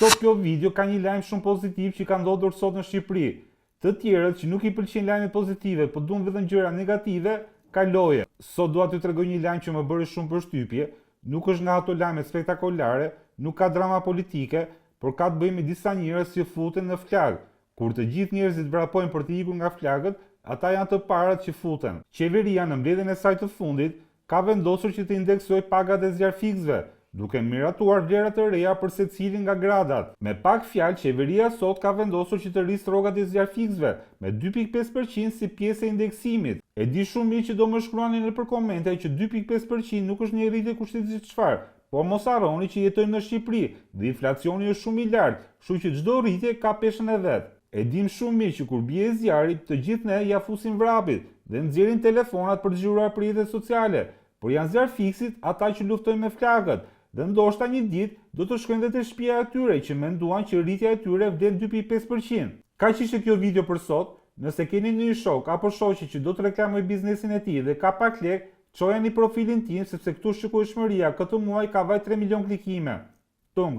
Sot kjo video ka një lajm shumë pozitiv që ka ndodhur sot në Shqipëri. Të tjerët që nuk i pëlqejnë lajmet pozitive, por duan vetëm gjëra negative, kaloje. Sot dua t'ju tregoj një lajm që më bëri shumë përshtypje. Nuk është nga ato lajme spektakolare, nuk ka drama politike, por ka të bëjë me disa njerëz që futen në flagë. Kur të gjithë njerëzit vrapojnë për të ikur nga flagët, ata janë të parat që futen. Qeveria në mbledhjen e saj të fundit ka vendosur që të indeksojë pagat e zjarfikësve, duke miratuar vlerat e reja për secilin nga gradat. Me pak fjalë, qeveria sot ka vendosur që të rrisë rrogat e zjarfikësve me 2.5% si pjesë e indeksimit. E di shumë mirë që do më shkruani nëpër komente që 2.5% nuk është një rritje kushtetuese çfarë, por mos harroni që jetojmë në Shqipëri dhe inflacioni është shumë i lartë, kështu që çdo rritje ka peshën e vet. E dim shumë mirë që kur bie zjarri, të gjithë ne ja fusim vrapit dhe nxjerrin telefonat për të zgjuar për rrjetet sociale, por janë zjarfikësit ata që luftojnë me flagët. Dhe ndoshta një ditë do të shkojnë dhe te shtëpia e tyre që menduan që rritja e tyre vlen 2.5%. Kaq ishte kjo video për sot. Nëse keni ndonjë shok apo shoqe që do të reklamoj biznesin e tij dhe ka pak lek, çojeni profilin tim sepse këtu shikueshmëria këtë muaj ka vaj 3 milion klikime. Tung.